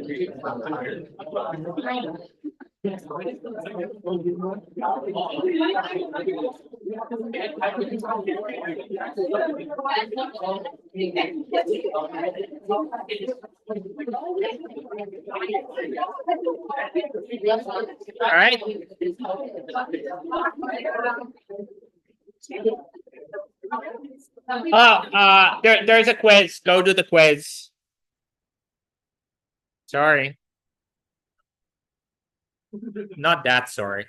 All right. There's a quiz. Go do the quiz. Sorry. Not that sorry.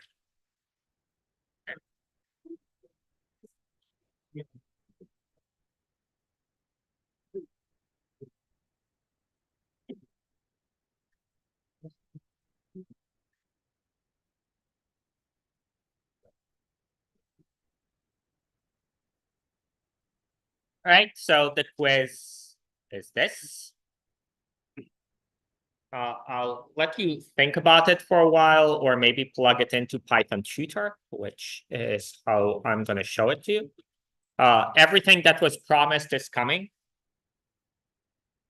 All right, so the quiz is this. I'll let you think about it for a while, or maybe plug it into Python Tutor, which is how I'm going to show it to you. Everything that was promised is coming,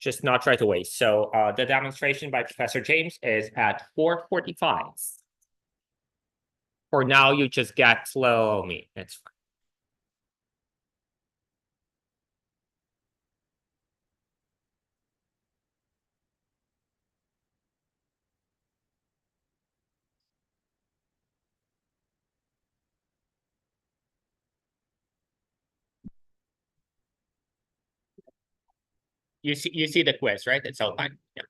just not right away. So the demonstration by Professor James is at 4:45. For now, you just get slow me. It's fine. You see the quiz, right? It's all fine. Yeah.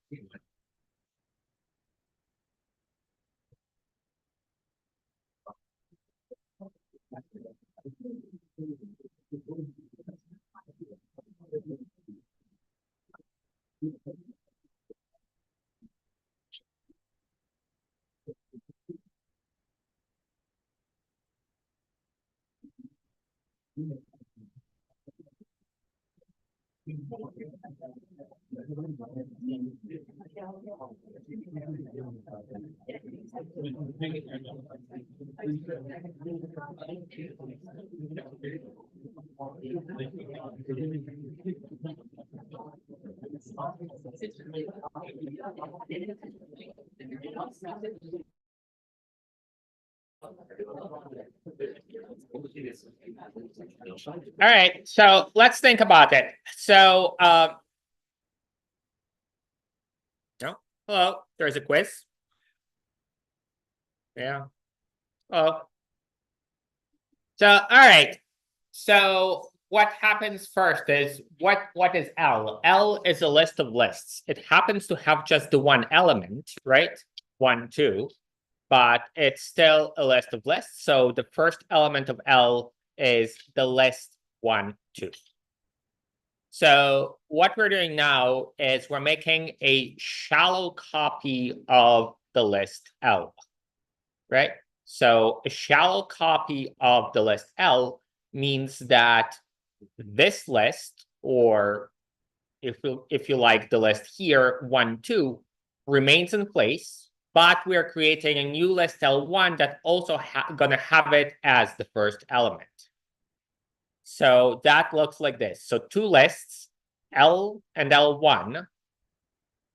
All right, so let's think about it. So, no, hello, there's a quiz. Yeah. Oh. So, all right. So what happens first is what is L? L is a list of lists. It happens to have just the one element, right? 1, 2, but it's still a list of lists. So the first element of L is the list 1, 2. So what we're doing now is we're making a shallow copy of the list L, right? So a shallow copy of the list L means that this list, or if you like the list here, 1, 2, remains in place, but we're creating a new list L1 that also gonna have it as the first element. So that looks like this. So two lists, L and L1,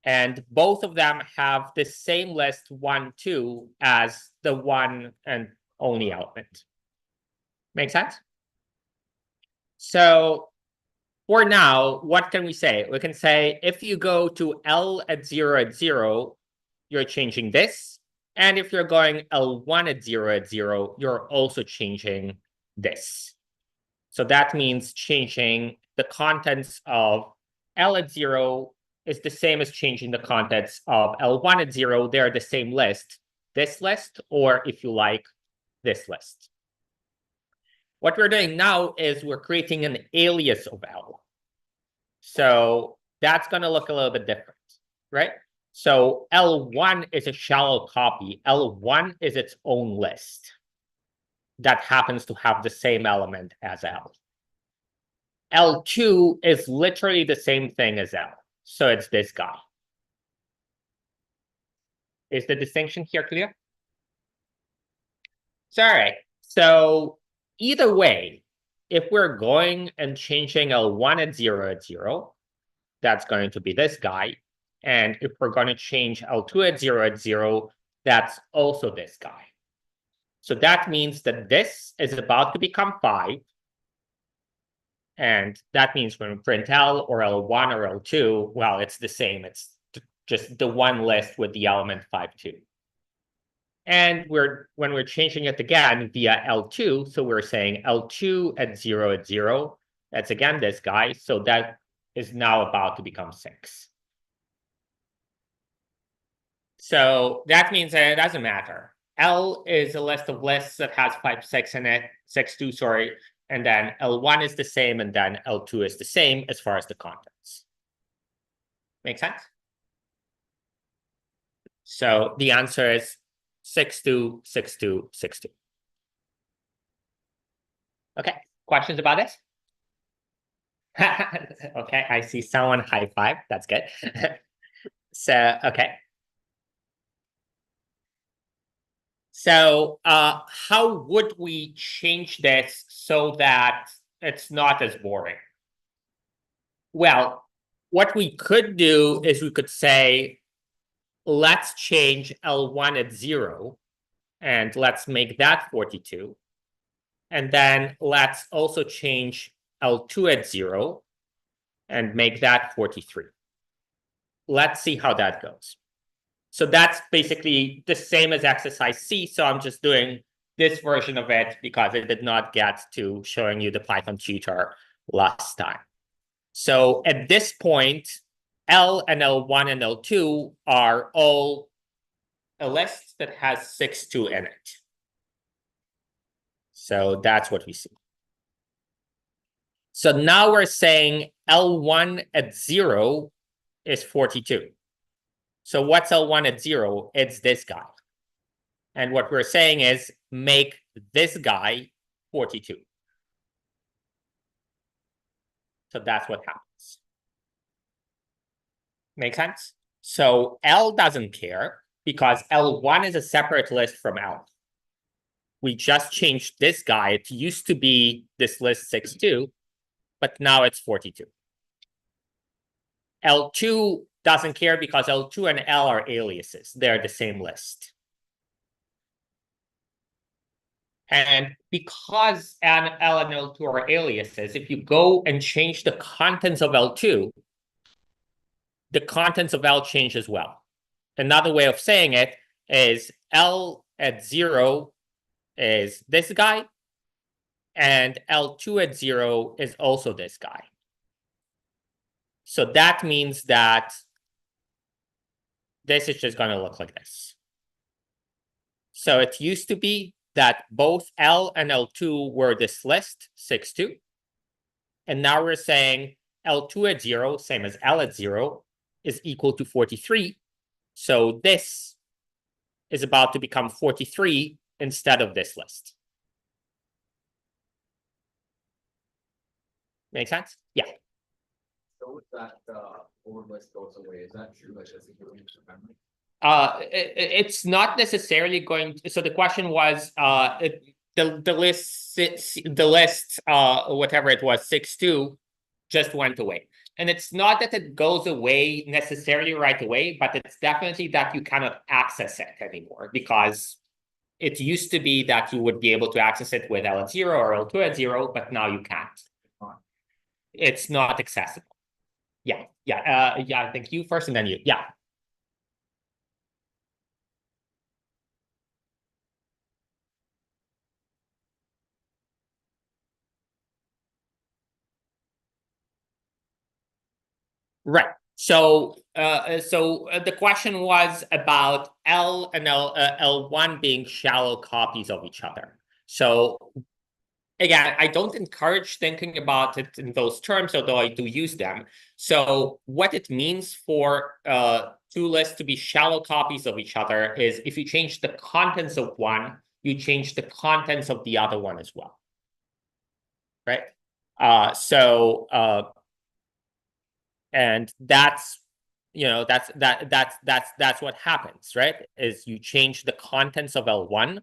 and both of them have the same list 1, 2 as the one and only element. Make sense? So for now, what can we say? We can say if you go to L at 0, you're changing this. And if you're going L1 at 0, you're also changing this. So that means changing the contents of L at 0 is the same as changing the contents of L1 at 0. They're the same list, this list, or if you like, this list. What we're doing now is we're creating an alias of L. So that's going to look a little bit different, right? So L1 is a shallow copy. L1 is its own list that happens to have the same element as L. L2 is literally the same thing as L. So it's this guy. Is the distinction here clear? So, all right. So either way, if we're going and changing L1 at 0, that's going to be this guy. And if we're going to change L2 at 0, that's also this guy. So that means that this is about to become 5. And that means when we print L or L1 or L2, well, it's the same. It's just the one list with the element 5, 2. And when we're changing it again via L2, so we're saying L2 at 0, that's again this guy. So that is now about to become 6. So that means that it doesn't matter. L is a list of lists that has 5, 6 in it, 6, 2, sorry. And then L1 is the same, and then L2 is the same as far as the contents. Make sense? So the answer is 6, 2, 6, 2, 6, 2. Okay, questions about this? Okay, I see someone high five. That's good. So, okay. So how would we change this so that it's not as boring? Well, what we could do is we could say, let's change L1 at 0, and let's make that 42. And then let's also change L2 at 0 and make that 43. Let's see how that goes. So that's basically the same as exercise C. So I'm just doing this version of it because I did not get to showing you the Python tutor last time. So at this point, L and L1 and L2 are all a list that has 6, 2 in it. So that's what we see. So now we're saying L1 at 0 is 42. So what's L1 at 0? It's this guy. And what we're saying is make this guy 42. So that's what happens. Make sense? So L doesn't care because L1 is a separate list from L. We just changed this guy. It used to be this list 6, 2, but now it's 42. L2 doesn't care because L2 and L are aliases. They're the same list. And because L and L2 are aliases, if you go and change the contents of L2, the contents of L change as well. Another way of saying it is L at 0 is this guy, and L2 at 0 is also this guy. So that means that this is just going to look like this. So it used to be that both L and L2 were this list, 6, 2. And now we're saying L2 at 0, same as L at 0, is equal to 43. So this is about to become 43 instead of this list. Make sense? Yeah. So with that forward list goes away, is that true? Like, does it go into memory? It's not necessarily going to, so the question was the list whatever it was 6, 2 just went away. And it's not that it goes away necessarily right away, but it's definitely that you cannot access it anymore, because it used to be that you would be able to access it with L at 0 or L2 at 0, but now you can't. It's not accessible. Yeah, I think you first and then you. Yeah. Right. So, the question was about L and L1 being shallow copies of each other. So again, I don't encourage thinking about it in those terms, although I do use them. So what it means for two lists to be shallow copies of each other is if you change the contents of one, you change the contents of the other one as well. Right? And that's, that's what happens, right? Is you change the contents of L1,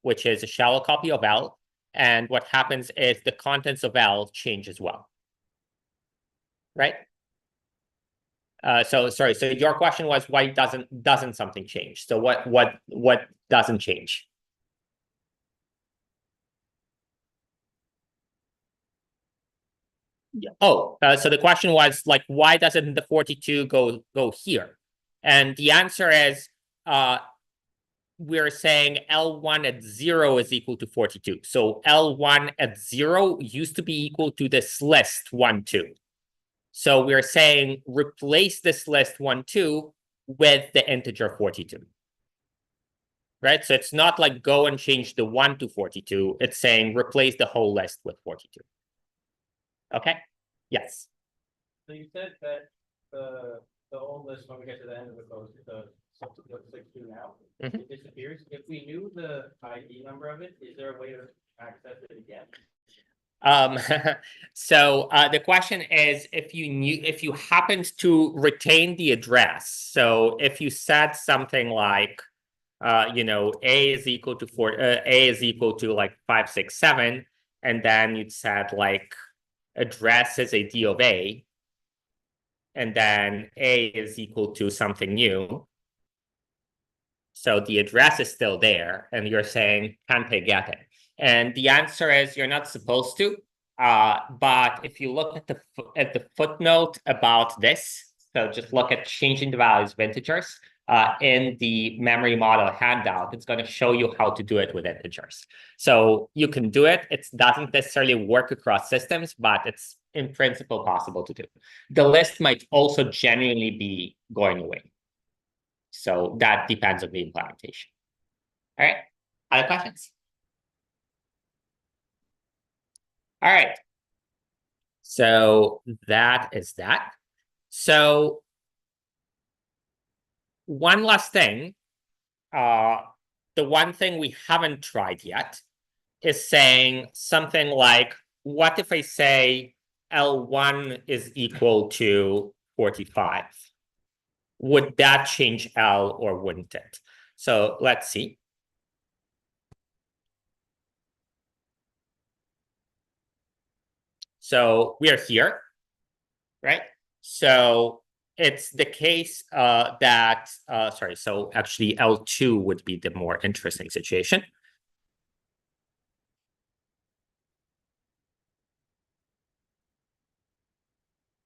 which is a shallow copy of L, and what happens is the contents of L change as well, right? sorry. So your question was why doesn't something change? So what doesn't change? Oh, so the question was like, why doesn't the 42 go here? And the answer is, we're saying L1 at 0 is equal to 42. So L1 at 0 used to be equal to this list 1, 2. So we're saying replace this list 1, 2 with the integer 42. Right? So it's not like go and change the 1 to 42. It's saying replace the whole list with 42. Okay? Yes. So you said that the old list, when we get to the end of the post, the 62 now, it disappears. If we knew the ID number of it, is there a way to access it again? So the question is if you happened to retain the address. So if you said something like, A is equal to A is equal to like 567, and then you'd said like address is a D of A, and then A is equal to something new. So the address is still there, and you're saying, can't they get it? And the answer is you're not supposed to. But if you look at the footnote about this, so just look at changing the values of integers in the memory model handout, it's going to show you how to do it with integers. So you can do it. It doesn't necessarily work across systems, but it's in principle possible to do. The list might also genuinely be going away. So that depends on the implementation. All right. Other questions? All right. So that is that. So one last thing. The one thing we haven't tried yet is saying something like, what if I say L1 is equal to 45? Would that change L or wouldn't it? So let's see. So we are here, right? So it's the case that, sorry, so actually L2 would be the more interesting situation.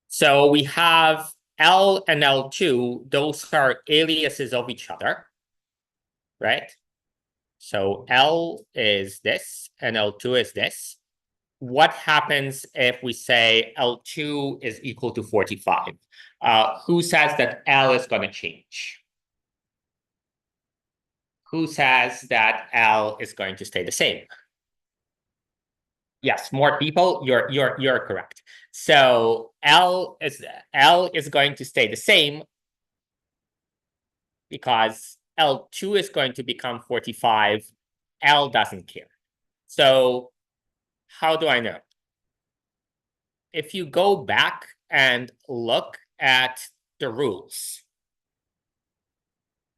So we have L and L2, those are aliases of each other, right? So L is this and L2 is this. What happens if we say L2 is equal to 45? Who says that L is going to change? Who says that L is going to stay the same? Yes, more people. You're correct. So L is going to stay the same because L2 is going to become 45. L doesn't care. So how do I know? If you go back and look at the rules,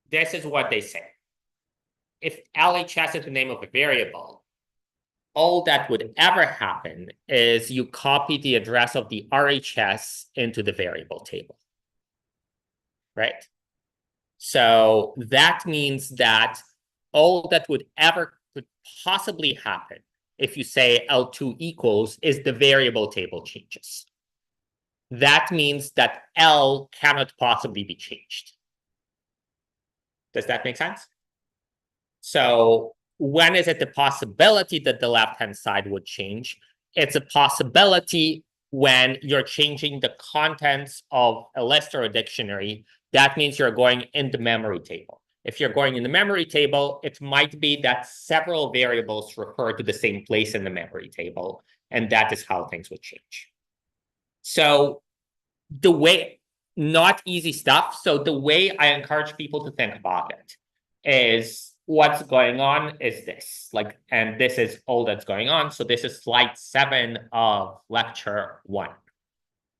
this is what they say. If LHS is the name of a variable, all that would ever happen is you copy the address of the RHS into the variable table, right? So that means that all that would ever could possibly happen if you say L2 equals is the variable table changes. That means that L cannot possibly be changed. Does that make sense? So when is it the possibility that the left-hand side would change? It's a possibility when you're changing the contents of a list or a dictionary. That means you're going in the memory table. If you're going in the memory table, it might be that several variables refer to the same place in the memory table, and that is how things would change. So the way, not easy stuff. So the way I encourage people to think about it is what's going on is this, like, and this is all that's going on. So this is slide 7 of lecture 1.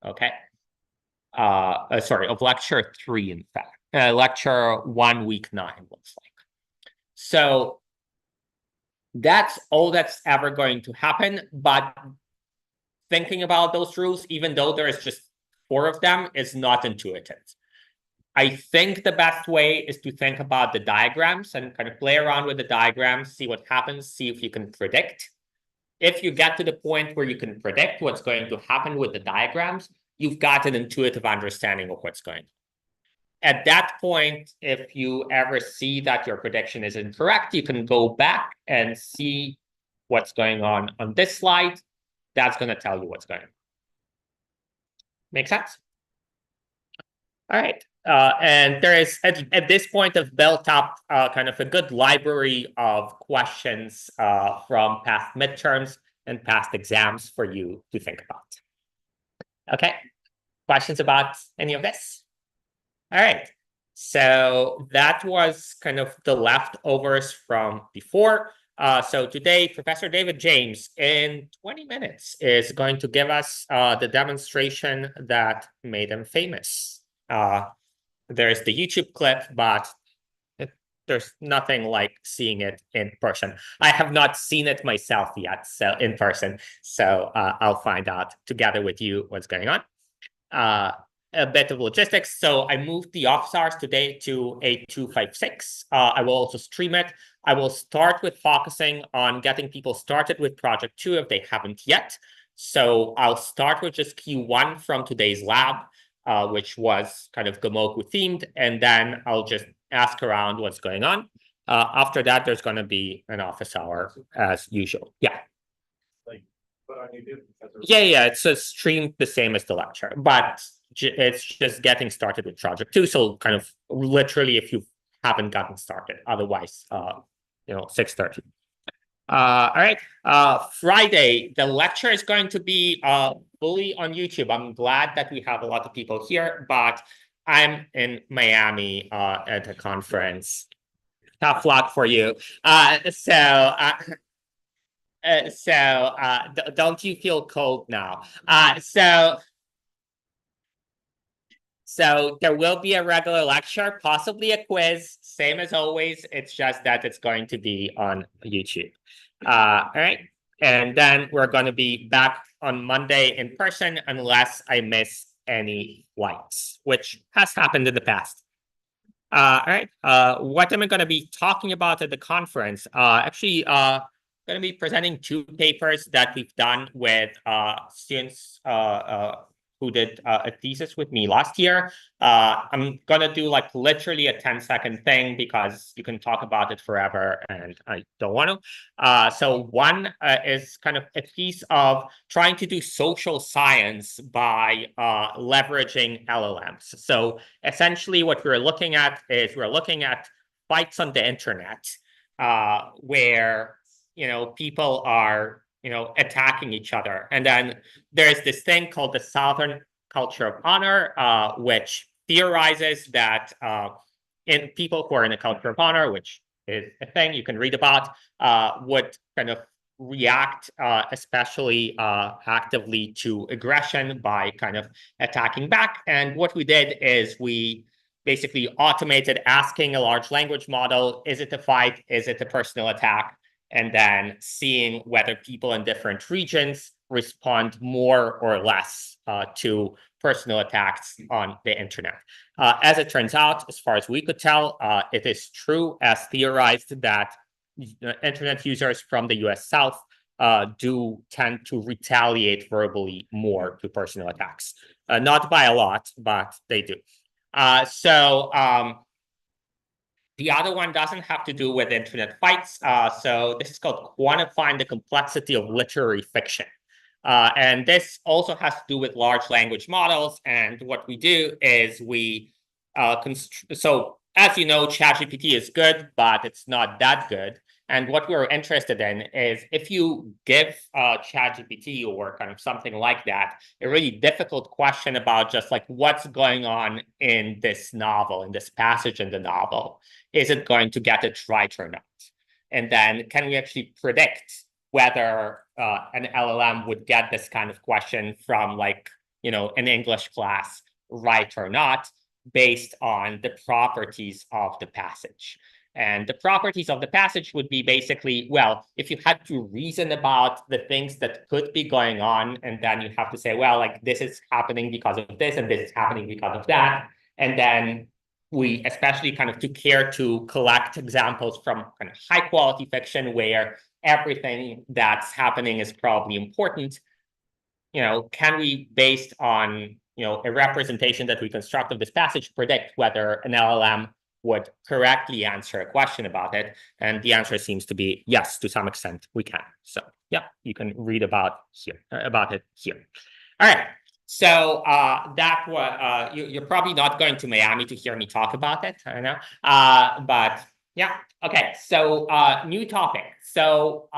Okay. Sorry, of lecture 3, in fact. Lecture 1, week 9 looks like. So that's all that's ever going to happen. But thinking about those rules, even though there is just 4 of them is not intuitive. I think the best way is to think about the diagrams and kind of play around with the diagrams, see what happens, see if you can predict. If you get to the point where you can predict what's going to happen with the diagrams, you've got an intuitive understanding of what's going on. At that point, if you ever see that your prediction is incorrect, you can go back and see what's going on this slide. That's going to tell you what's going on. Make sense? All right. And there is, at this point, I've built up kind of a good library of questions from past midterms and past exams for you to think about. Okay. Questions about any of this? All right. So that was kind of the leftovers from before. So today, Professor David James, in 20 minutes, is going to give us the demonstration that made him famous. There's the YouTube clip, but there's nothing like seeing it in person. I have not seen it myself yet, so in person. So I'll find out together with you what's going on. A bit of logistics. So I moved the office hours today to 8:256. I will also stream it. I will start with focusing on getting people started with Project 2 if they haven't yet. So I'll start with just Q1 from today's lab, which was kind of Gamoku themed, and then I'll just ask around what's going on. After that, there's going to be an office hour as usual. Yeah. But on YouTube, Yeah, it's a stream the same as the lecture, but it's just getting started with Project 2. So kind of literally if you haven't gotten started, otherwise, 6:30. All right. Friday, the lecture is going to be fully on YouTube. I'm glad that we have a lot of people here, but I'm in Miami at a conference. Tough luck for you. Don't you feel cold now? So there will be a regular lecture, possibly a quiz, same as always. It's just that it's going to be on YouTube. All right. And then we're going to be back on Monday in person unless I miss any flights, which has happened in the past. All right. What am I going to be talking about at the conference? Actually, going to be presenting 2 papers that we've done with students who did a thesis with me last year. I'm going to do like literally a 10-second thing because you can talk about it forever and I don't want to. So one is kind of a piece of trying to do social science by leveraging LLMs. So essentially what we're looking at is we're looking at fights on the internet where people are attacking each other. And then there's this thing called the Southern culture of honor, which theorizes that in people who are in a culture of honor, which is a thing you can read about, would kind of react especially actively to aggression by kind of attacking back. And what we did is we basically automated asking a large language model, is it a fight? Is it a personal attack? And then seeing whether people in different regions respond more or less to personal attacks on the internet. As it turns out, as far as we could tell, it is true as theorized that internet users from the US South do tend to retaliate verbally more to personal attacks. Not by a lot, but they do. The other one doesn't have to do with internet fights. So this is called quantifying the complexity of literary fiction. And this also has to do with large language models. And what we do is we, so as you know, ChatGPT is good, but it's not that good. And what we're interested in is if you give ChatGPT or kind of something like that, a really difficult question about just like what's going on in this novel, in this passage in the novel, is it going to get it right or not? And then can we actually predict whether an LLM would get this kind of question from like, an English class right or not, based on the properties of the passage? And the properties of the passage would be basically, well, if you had to reason about the things that could be going on, and then you have to say, well, like this is happening because of this, and this is happening because of that. And then we especially kind of took care to collect examples from kind of high quality fiction where everything that's happening is probably important. Can we, based on a representation that we construct of this passage, predict whether an LLM would correctly answer a question about it? And the answer seems to be yes, to some extent we can. So yeah, you can read about it here. All right. So that was you're probably not going to Miami to hear me talk about it, I know. But yeah, okay. So new topic. So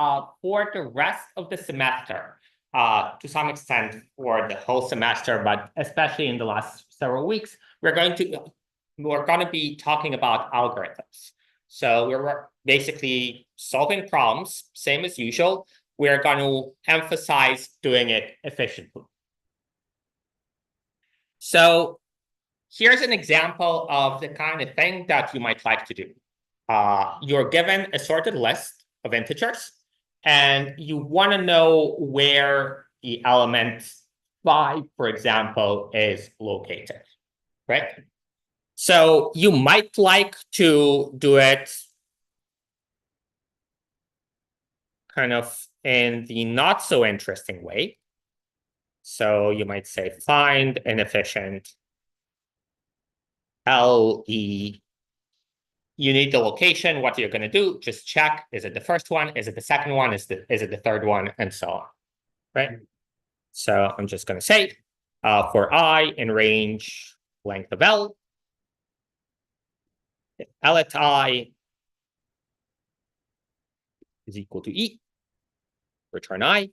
for the rest of the semester, to some extent for the whole semester, but especially in the last several weeks, we're going to be talking about algorithms. So we're basically solving problems, same as usual. We're going to emphasize doing it efficiently. So here's an example of the kind of thing that you might like to do. You're given a sorted list of integers, and you want to know where the element 5, for example, is located, right? So you might like to do it kind of in the not so interesting way. So you might say find inefficient LE. You need the location. What you're going to do, just check. Is it the first one? Is it the second one? Is it the third one? And so on, right? So I'm just going to say for I in range length of L, L at I is equal to E, return I.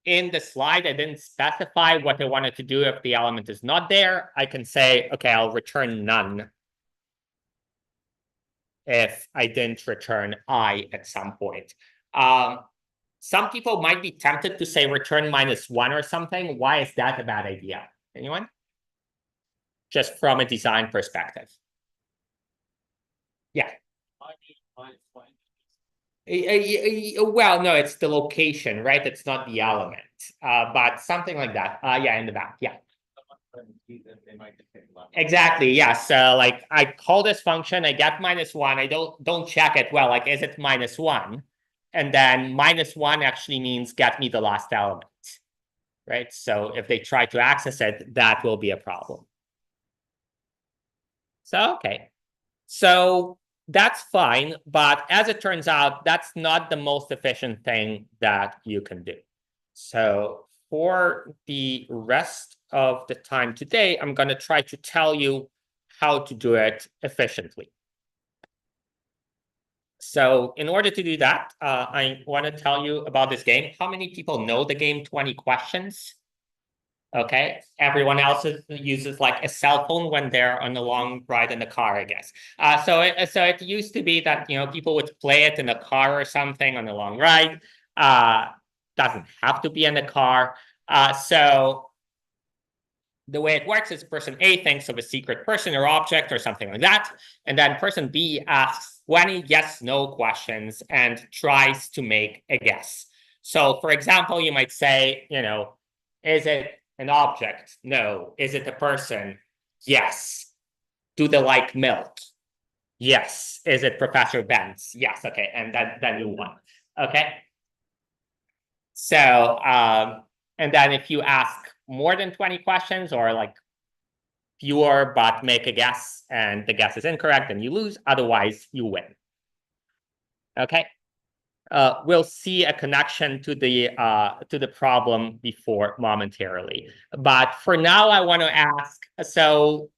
In the slide, I didn't specify what I wanted to do if the element is not there. I can say, okay, I'll return none if I didn't return I at some point. Some people might be tempted to say return -1 or something. Why is that a bad idea? Anyone? Just from a design perspective. Yeah. Well, no, it's the location, right? It's not the element, but something like that. Yeah, in the back. Yeah. Exactly. Yeah. So like I call this function, I get -1. I don't check it. Well, like, is it -1? And then -1 actually means get me the last element, right? So if they try to access it, that will be a problem. So, okay. So that's fine. But as it turns out, that's not the most efficient thing that you can do. So for the rest of the time today, I'm going to try to tell you how to do it efficiently. So in order to do that, I want to tell you about this game. How many people know the game 20 Questions? Okay, everyone else uses like a cell phone when they're on a long ride in the car, I guess. So it used to be that people would play it in a car or something on a long ride. Doesn't have to be in the car. So the way it works is person A thinks of a secret person or object or something like that, and then person B asks 20 yes/no questions and tries to make a guess. So, for example, you might say, is it an object? No. Is it a person? Yes. Do they like milk? Yes. Is it Professor Benz? Yes. Okay, and then you won. Okay. So, and then if you ask more than 20 questions or like fewer but make a guess and the guess is incorrect, then you lose. Otherwise, you win. Okay. We'll see a connection to the problem before momentarily. But for now, I want to ask, so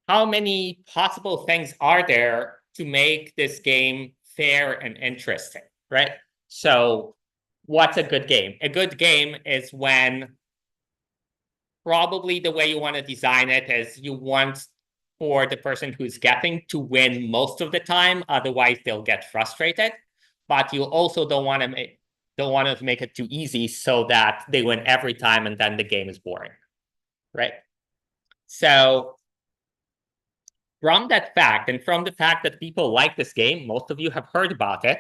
how many possible things are there to make this game fair and interesting, right? So what's a good game? A good game is when probably the way you want to design it is you want for the person who's getting to win most of the time, otherwise they'll get frustrated. But you also don't want to make it too easy so that they win every time and then the game is boring, right? So from that fact, and from the fact that people like this game, most of you have heard about it,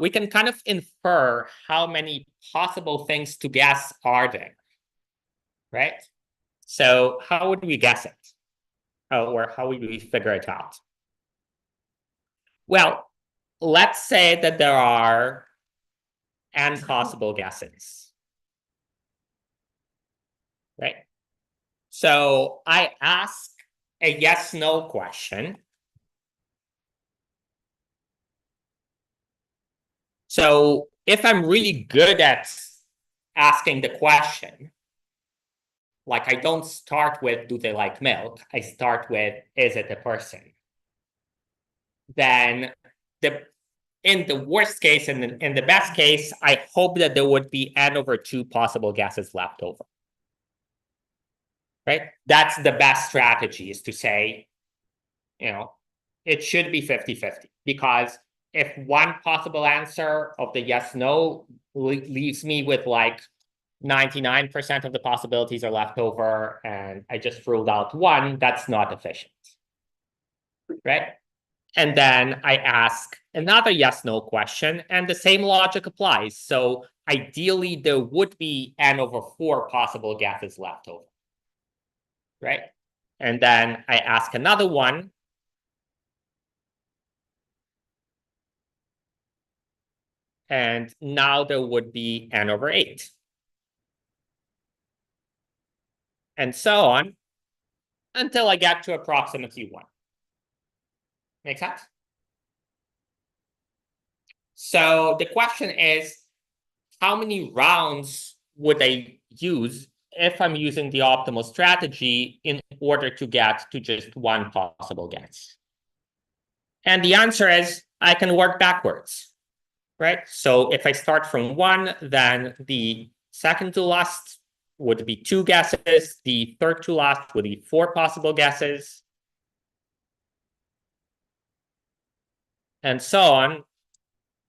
we can kind of infer how many possible things to guess are there, right? So how would we guess it? Or how would we figure it out? Well, let's say that there are n possible guesses, right? So I ask a yes/no question. So if I'm really good at asking the question, like I don't start with, do they like milk? I start with, is it a person? Then in the worst case and in the best case, I hope that there would be n/2 possible guesses left over. Right? That's the best strategy, is to say, it should be 50-50, because if one possible answer of the yes/no leaves me with like 99% of the possibilities are left over and I just ruled out one, that's not efficient, right? And then I ask another yes/no question, and the same logic applies. So ideally, there would be n/4 possible guesses left over, right? And then I ask another one. And now there would be n/8. And so on until I get to approximately 1. Make sense? So the question is, how many rounds would I use if I'm using the optimal strategy in order to get to just one possible guess? And the answer is, I can work backwards, right? So if I start from 1, then the second to last would be 2 guesses. The third to last would be 4 possible guesses. And so on,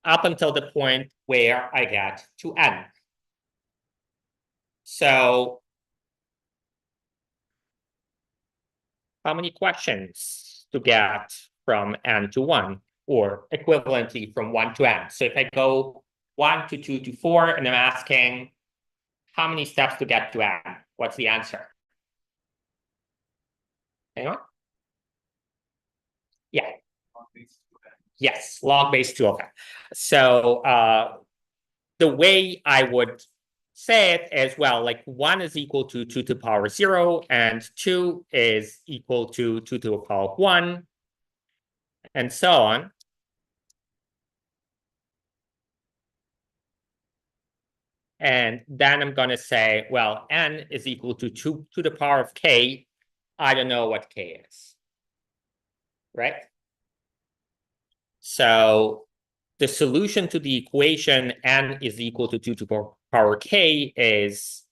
up until the point where I get to n. So how many questions to get from n to 1, or equivalently from 1 to n? So if I go 1 to 2 to 4, and I'm asking how many steps to get to n, what's the answer? Anyone? Yeah. Yes, log base 2 of n. So the way I would say it is, well, like 1 is equal to 2 to the power 0, and 2 is equal to 2 to the power 1, and so on. And then I'm going to say, well, n is equal to 2 to the power of k. I don't know what k is, right? So the solution to the equation n is equal to 2 to the power k is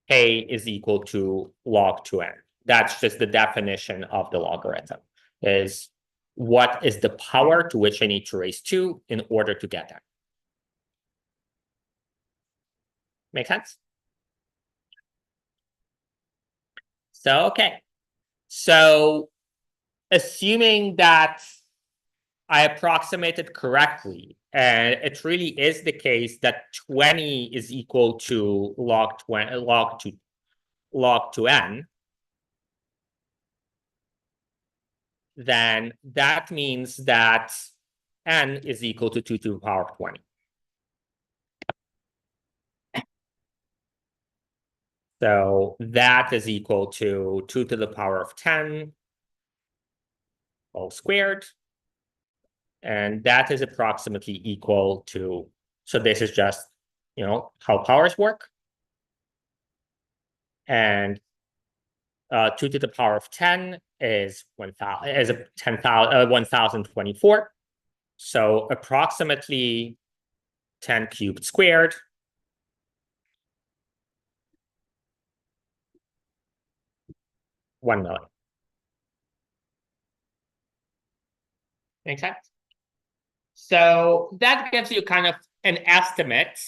equal to log 2n. That's just the definition of the logarithm, is what is the power to which I need to raise 2 in order to get that. Make sense? So, okay. So assuming that I approximated correctly, and it really is the case that 20 is equal to log 2n, then that means that n is equal to 2 to the power of 20. So that is equal to 2 to the power of 10 all squared. And that is approximately equal to, so this is just, how powers work. And 2 to the power of 10 is 1024. So approximately 10 cubed squared. $1 million. Make sense? So that gives you kind of an estimate,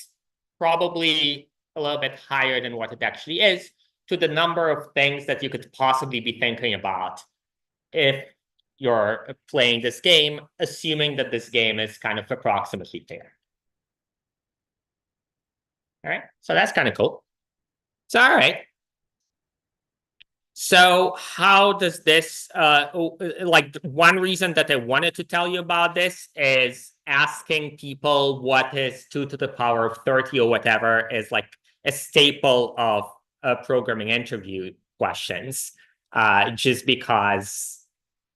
probably a little bit higher than what it actually is, to the number of things that you could possibly be thinking about if you're playing this game, assuming that this game is kind of approximately fair. All right, so that's kind of cool. So, all right. So how does this, like one reason that I wanted to tell you about this is asking people what is 2 to the power of 30 or whatever is like a staple of programming interview questions, just because,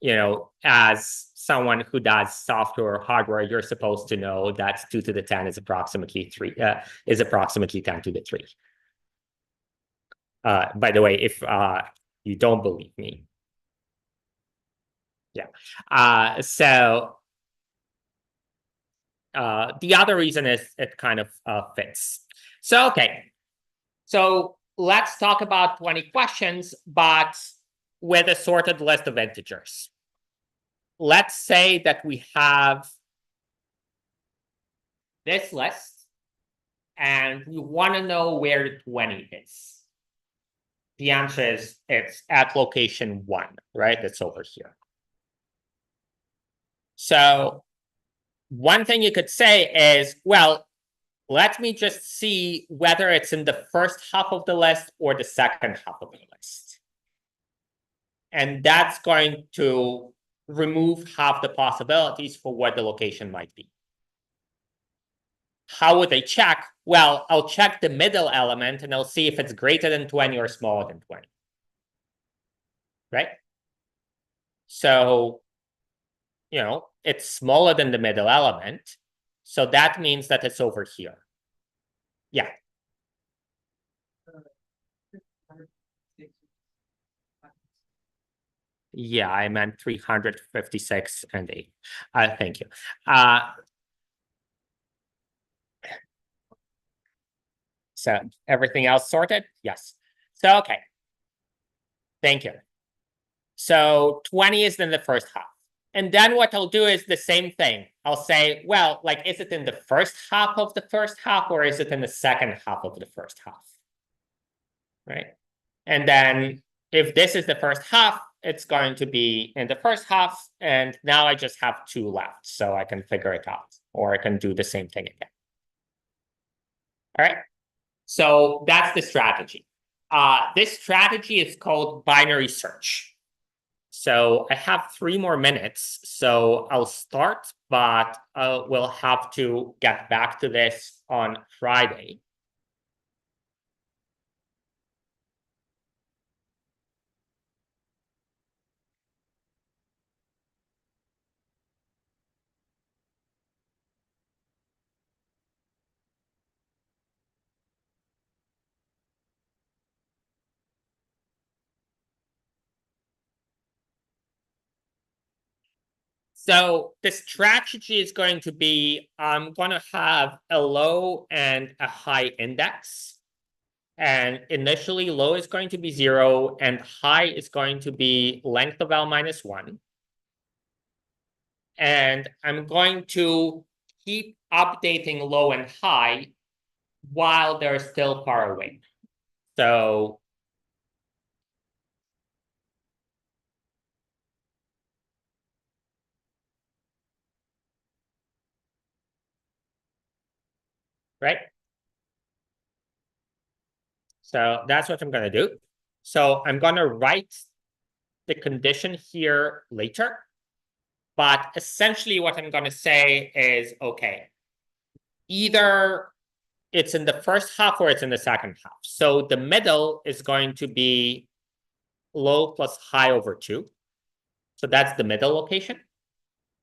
you know, as someone who does software or hardware, you're supposed to know that 2 to the 10 is approximately 10 to the 3. By the way, if you don't believe me. Yeah. So the other reason is it kind of fits. So, okay. So let's talk about 20 questions, but with a sorted list of integers. Let's say that we have this list and we want to know where the 20 is. The answer is it's at location 1, right? It's over here. So one thing you could say is, well, let me just see whether it's in the first half of the list or the second half of the list. And that's going to remove half the possibilities for what the location might be. How would I check? Well, I'll check the middle element and I'll see if it's greater than 20 or smaller than 20. Right? So, you know, it's smaller than the middle element. So that means that it's over here. Yeah. Yeah, I meant 356 and 8. Thank you. So everything else sorted? Yes. So, okay. Thank you. So 20 is in the first half. And then what I'll do is the same thing. I'll say, well, like, is it in the first half of the first half or is it in the second half of the first half? Right. And then if this is the first half, it's going to be in the first half. And now I just have 2 left. So I can figure it out, or I can do the same thing again. All right. So that's the strategy. This strategy is called binary search. So I have 3 more minutes, so I'll start, but we'll have to get back to this on Friday. So the strategy is going to be, I'm going to have a low and a high index. And initially low is going to be 0 and high is going to be length of L minus 1. And I'm going to keep updating low and high while they're still far away. So right? So that's what I'm going to do. So I'm going to write the condition here later. But essentially what I'm going to say is, okay, either it's in the first half or it's in the second half. So the middle is going to be low plus high over 2. So that's the middle location.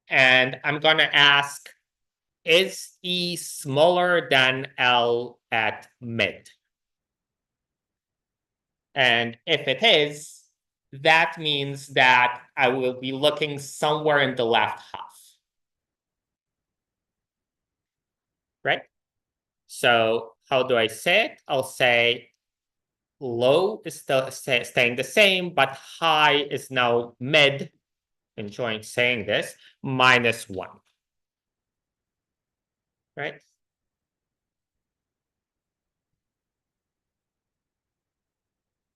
And I'm going to ask, is E smaller than L at mid? And if it is, that means that I will be looking somewhere in the left half. Right? So how do I say it? I'll say low is still staying the same, but high is now mid, enjoying saying this, minus 1. Right?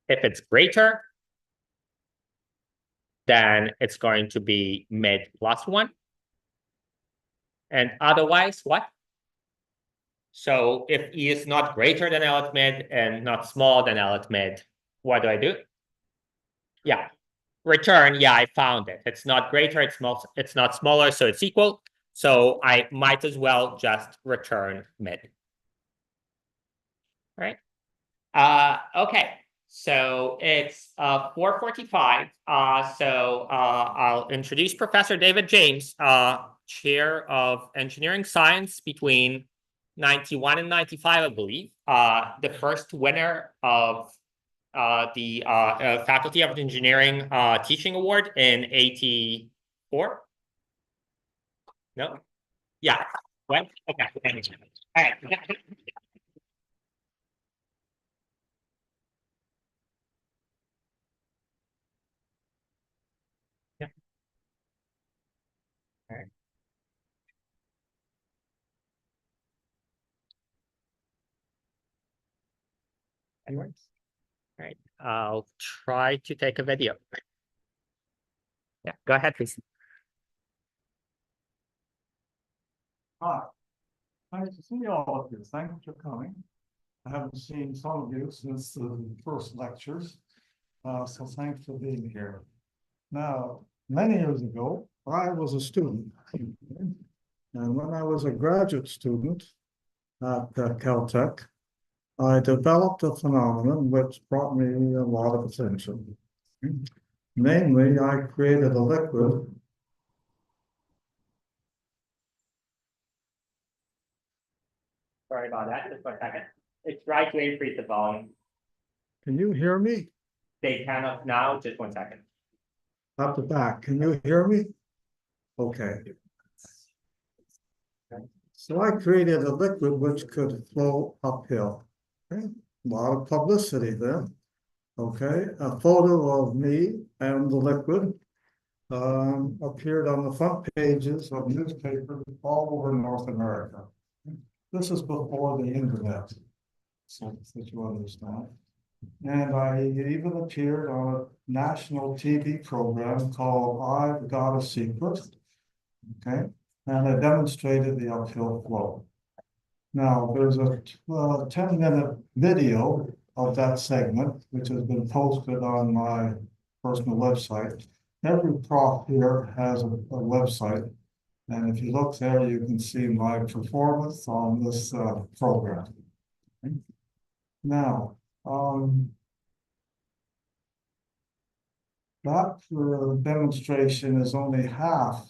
If it's greater, then it's going to be mid plus 1. And otherwise, what? So if E is not greater than L at mid and not smaller than L at mid, what do I do? Yeah, return, yeah, I found it. It's not greater, it's not smaller, so it's equal. So I might as well just return mid. Right? Okay. So it's 4:45. I'll introduce Professor David James, chair of engineering science between 91 and 95, I believe. The first winner of the Faculty of Engineering Teaching Award in 84. No? Yeah. What? Okay. All right. Yeah. All right. Anyways. All right. I'll try to take a video. Yeah, go ahead, please. Hi, nice to see all of you. Thank you for coming. I haven't seen some of you since the first lectures, so thanks for being here. Now, many years ago, I was a student, and when I was a graduate student at Caltech, I developed a phenomenon which brought me a lot of attention. Namely, I created a liquid. Sorry about that. Just 1 second. It's right to increase the volume. Can you hear me? They cannot now. Just 1 second. At the back, can you hear me? Okay. So I created a liquid which could flow uphill. Okay, a lot of publicity there. Okay, a photo of me and the liquid appeared on the front pages of newspapers all over North America. This is before the internet, so that you understand. And I even appeared on a national TV program called I've Got a Secret. Okay, and I demonstrated the uphill flow. Now, there's a 10-minute video of that segment, which has been posted on my personal website. Every prof here has a website, and if you look there, you can see my performance on this program. Okay. Now, that demonstration is only half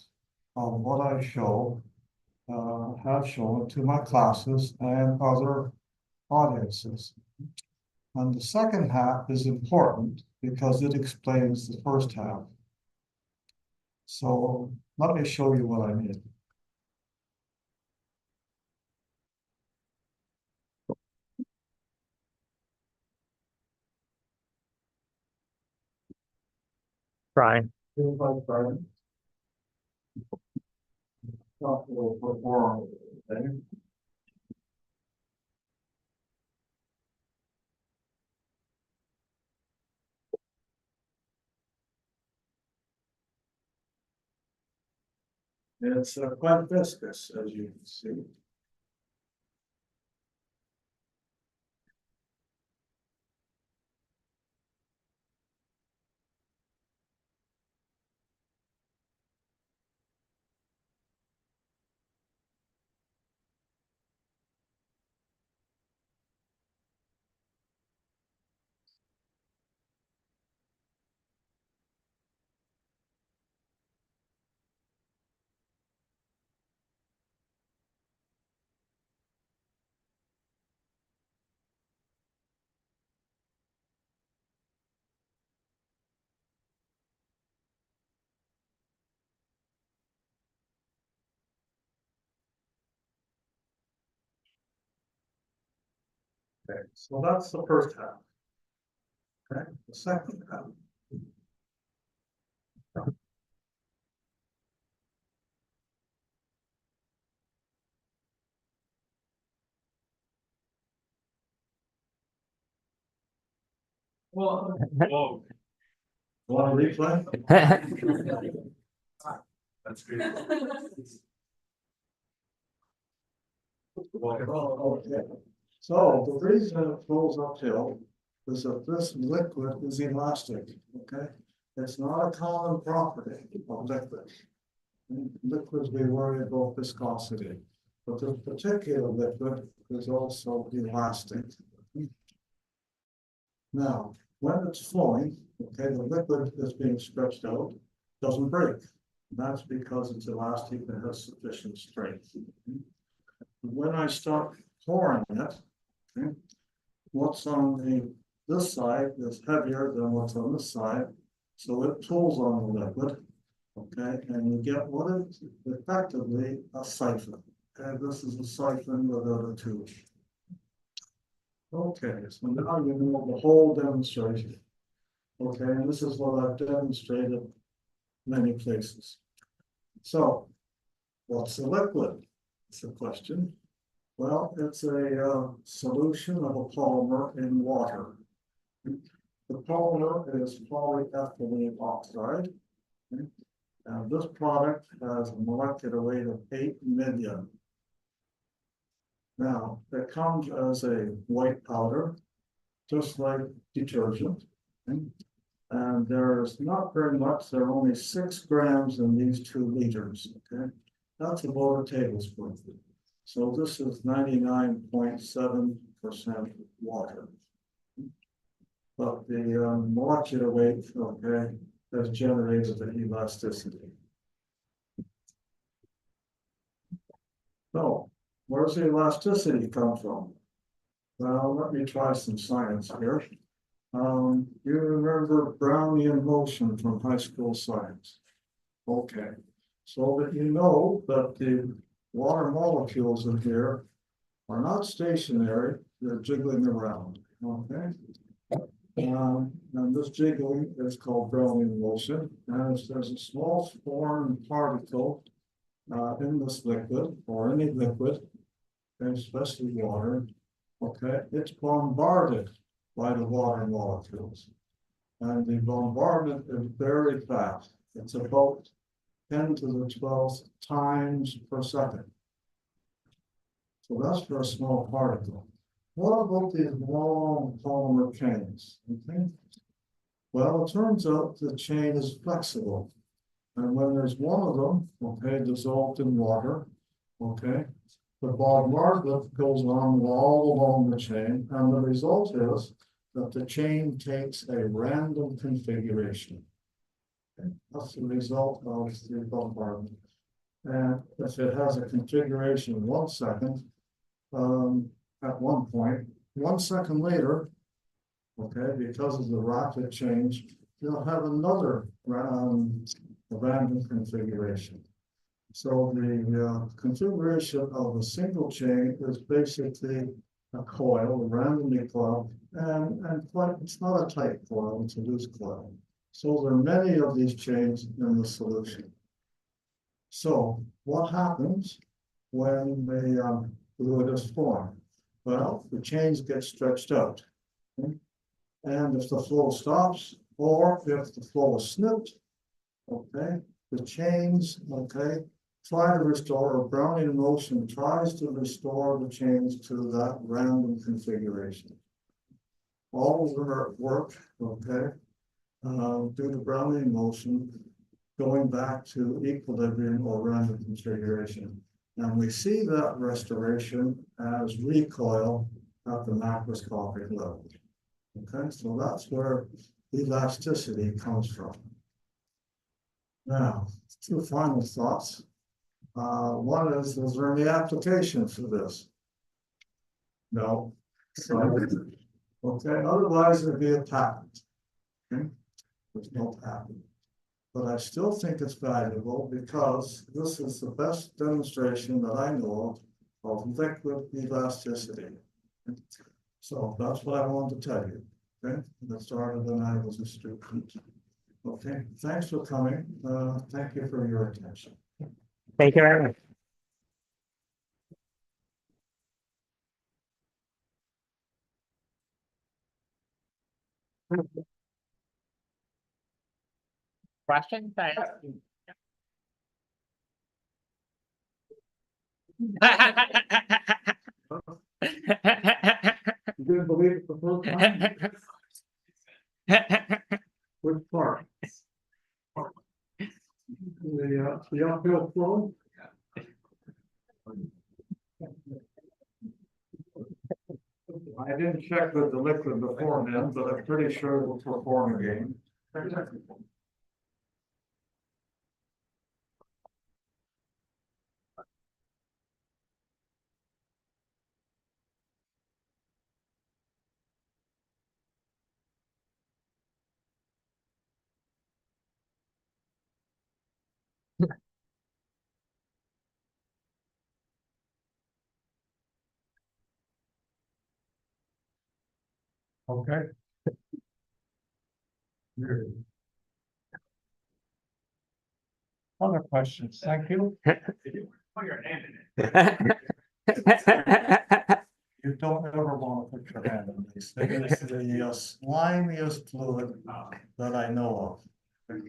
of what I show, have shown to my classes and other audiences. And the second half is important because it explains the first half. So let me show you what I mean. Brian. It's quite viscous, as you can see. Okay, so that's the first half. Okay, the second half. Well, Want to replay? That's great. Oh, okay. So the reason it flows uphill is that this liquid is elastic, okay? It's not a common property of liquid. Liquids, we worry about viscosity, but this particular liquid is also elastic. Now, when it's flowing, okay, the liquid that's being stretched out doesn't break. That's because it's elastic and has sufficient strength. When I start pouring it, okay, what's on this side is heavier than what's on this side, so it pulls on the liquid, okay, and you get what is effectively a siphon. And this is a siphon without a tube. Okay, so now you know the whole demonstration. Okay, and this is what I've demonstrated many places. So, what's a liquid? It's a question. Well, it's a solution of a polymer in water. The polymer is polyethylene oxide. Okay? And this product has a molecular weight of 8 million. Now, it comes as a white powder, just like detergent. Okay? And there's not very much, there are only 6 grams in these 2 liters. Okay, that's about a tablespoon. So this is 99.7% water. But the molecular weight, okay, has generated the elasticity. So, where's the elasticity come from? Well, let me try some science here. You remember Brownian motion from high school science? Okay, so that you know that the water molecules in here are not stationary, they're jiggling around, okay? And this jiggling is called Brownian motion, and there's a small foreign particle in this liquid, or any liquid, and especially water, okay? It's bombarded by the water molecules. And the bombardment is very fast. It's about 10 to the 12th times per second. So that's for a small particle. What about these long polymer chains? Okay. Well, it turns out the chain is flexible. And when there's one of them, okay, dissolved in water, okay, the bombardment goes on all along the chain, and the result is that the chain takes a random configuration. Okay? That's the result of the bombardment. And if it has a configuration 1 second, at one point, 1 second later, okay, because of the rapid change, you'll have another random configuration. So the configuration of a single chain is basically a coil, randomly coiled, and it's not a tight coil, it's a loose coil. So there are many of these chains in the solution. So what happens when the fluid is formed? Well, the chains get stretched out. Okay? And if the flow stops, or if the flow is snipped, okay, the chains, okay, try to restore, or Brownian motion tries to restore the chains to that random configuration. All of the work, okay, due to Brownian motion, going back to equilibrium or random configuration. And we see that restoration as recoil at the macroscopic level. Okay, so that's where elasticity comes from. Now, 2 final thoughts. One is there any application for this? No. So, okay, otherwise it'd be a patent. Okay, there's no patent. But I still think it's valuable because this is the best demonstration that I know of liquid elasticity. So that's what I wanted to tell you. Okay, that started when I was a student. Okay, thanks for coming. Thank you for your attention. Thank you very much. questions? You didn't believe it the first time? Which part? The uphill flow? I didn't check with the liquid beforehand, but I'm pretty sure it will perform again. Okay. Other questions? Thank you. Put your hand in it. You don't ever want to put your hand in these. It is the slimiest fluid that I know of.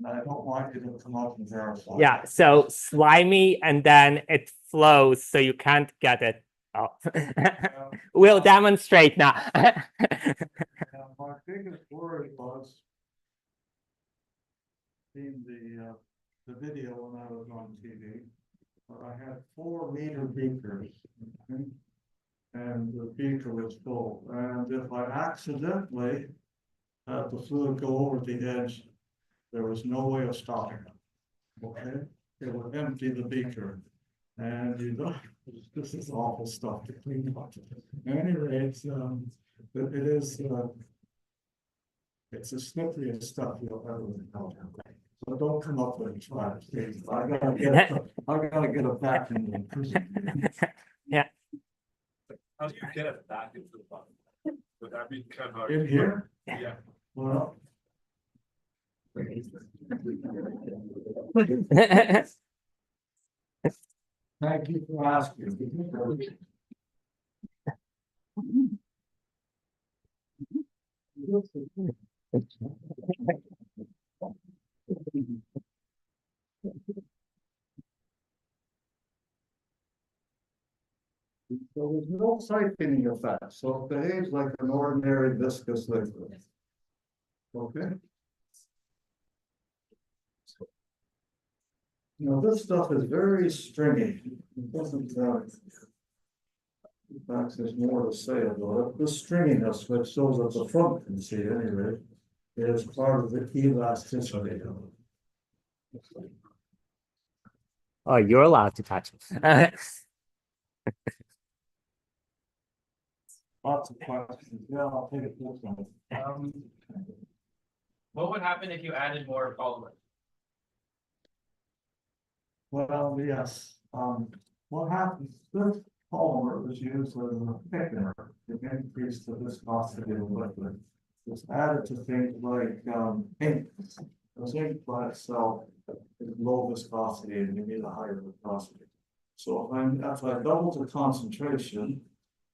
I don't want you to come up and verify. Yeah, so slimy and then it flows, so you can't get it up. We'll demonstrate now. My biggest worry was seeing the video when I was on TV. I had 4-meter beakers. Okay? And the beaker was full. And if I accidentally had the fluid go over the edge, there was no way of stopping it. Okay? It would empty the beaker. And you know, this is awful stuff to clean up. Anyway, it's the snipperiest stuff you'll ever encounter. So don't come up with it, try it, please. I gotta get it back in the prison. How do you get it back into the bucket? Would that be kind of hard? In here? Yeah. Well. Thank you for asking. So there's no siphoning effect, so it behaves like an ordinary viscous liquid. Okay. Now this stuff is very stringy. It doesn't, in fact, there's more to say about it. The stringiness, which shows at the front, you can see anyway, is part of the elasticity. Oh, you're allowed to touch it. Lots of questions. Yeah, I'll take it this one. What would happen if you added more polymer? Well, yes, what happens, this polymer is used as a thickener to increase the viscosity of the liquid. It's added to things like, ink. The ink by itself is low viscosity and you need a higher viscosity. So if I double the concentration,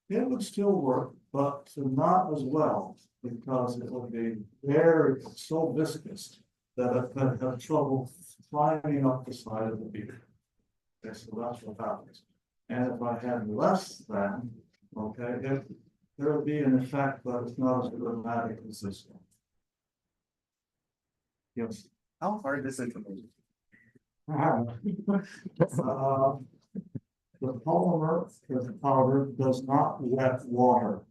it would still work, but not as well, because it would be so viscous that it could have trouble climbing up the side of the beaker. Okay, so that's what happens. And if I had less than, okay, there would be an effect, but it's not as dramatic as this one. Yes. How hard is it to move? The polymer, the powder, does not wet water.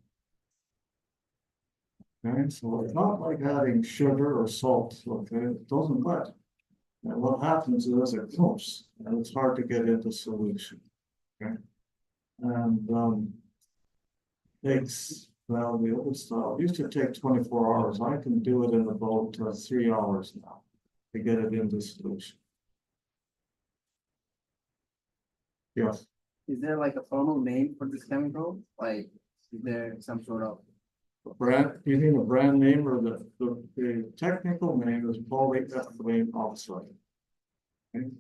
Okay, so it's not like adding sugar or salt, okay, it doesn't wet. And what happens is it clumps, and it's hard to get into solution. Okay, and takes, well, the old style used to take 24 hours. I can do it in about 3 hours now to get it into solution. Yes. Is there like a formal name for this chemical? Like, is there some sort of? Brand, you mean a brand name, or the technical name is polyethylene oxide. Okay.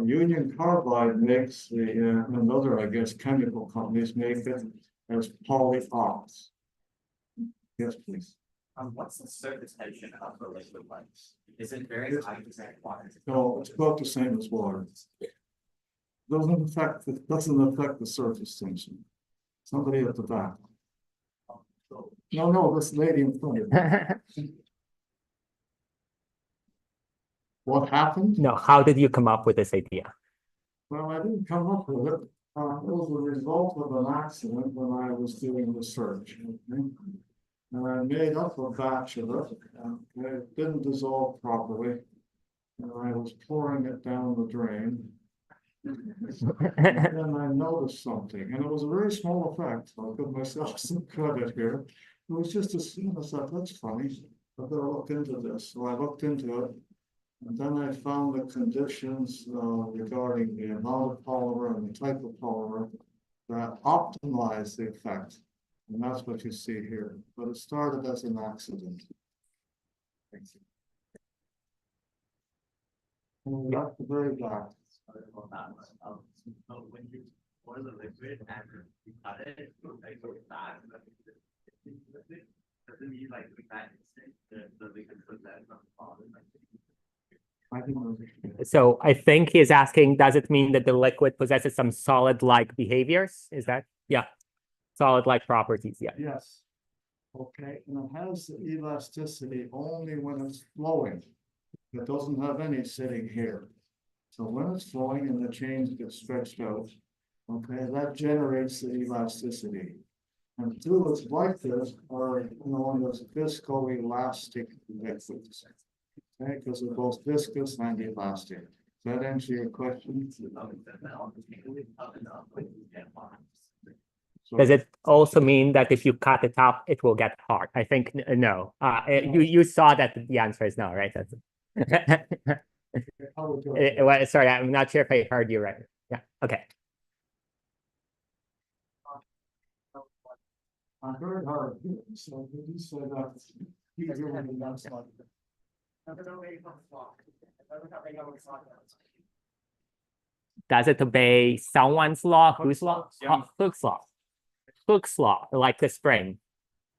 Union Carbide makes and other, I guess, chemical companies make it as polyox. Yes, please. What's the surface tension of the liquid like? Is it very high percent water? No, it's about the same as water. Doesn't affect the surface tension. Somebody at the back. No, this lady in front of you. What happened? No, how did you come up with this idea? Well, I didn't come up with it. It was a result of an accident when I was doing research. Okay? And I made up a batch of it, and it didn't dissolve properly. And I was pouring it down the drain. And then I noticed something, and it was a very small effect. I'll give myself some credit here. It was just as soon as I thought, that's funny. I better look into this. So I looked into it. And then I found the conditions regarding the amount of polymer and the type of polymer that optimize the effect. And that's what you see here. But it started as an accident. Thanks. And we got the very back. When you pour the liquid and you cut it, like so fast, doesn't mean like that the liquid put that from the bottom. I didn't understand. So I think he's asking, does it mean that the liquid possesses some solid-like behaviors? Is that, yeah, solid-like properties, yeah. Yes. Okay, and it has the elasticity only when it's flowing. It doesn't have any sitting here. So when it's flowing and the chains get stretched out, okay, that generates the elasticity. And fluids like this are known as viscoelastic liquids. Okay, because they're both viscous and elastic. Does that answer your question? So, Does it also mean that if you cut it up, it will get hard? I think no. You saw that the answer is no, right? That's how would you- well, sorry, I'm not sure if I heard you right. Yeah, okay. I heard her, so he said that. He really wants like that. Does it obey someone's law? Whose law? Hooke's law. Hooke's law, like the spring.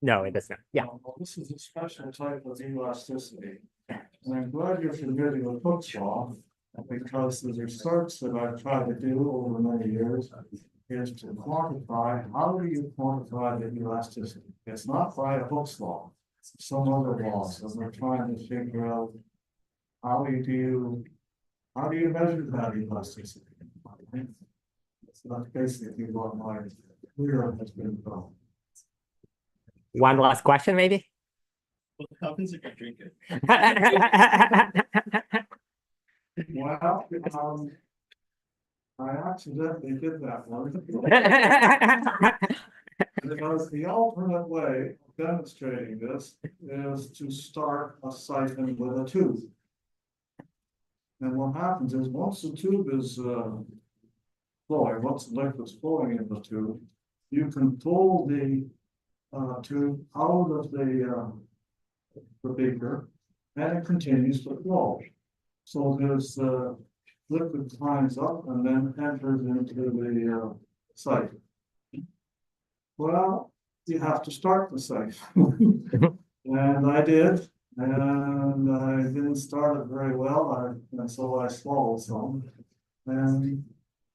No, it does not. Yeah. Well, this is a special type of elasticity. And I'm glad you're familiar with Hooke's law, because the research that I've tried to do over many years is to quantify, how do you quantify the elasticity? It's not by a Hooke's law, it's some other laws, and we're trying to figure out how do you measure that elasticity? So that's basically what my career has been about. One last question, maybe? What happens if you drink it? Well, I accidentally did that one. Because the alternate way of demonstrating this is to start a siphon with a tube. And what happens is once the tube is flowing, once the liquid's flowing in the tube, you can pull the tube out of the beaker, and it continues to flow. So there's liquid climbs up and then enters into the siphon. Well, you have to start the siphon. And I did, and I didn't start it very well, and so I swallowed some. And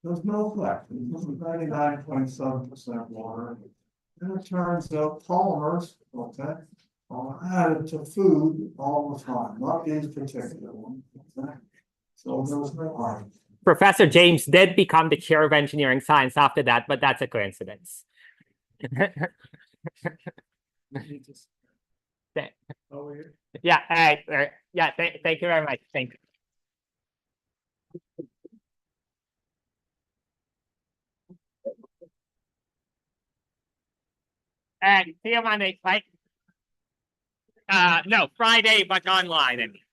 there's no effect. It was 99.7% water. And it turns out polymers, okay, are added to food all the time, not these particular ones. Okay? So there's no harm. Professor James did become the chair of engineering science after that, but that's a coincidence. Over here. Yeah, all right. Yeah, thank you very much. Thank you. And see you Monday, right? No, Friday, but online. I mean.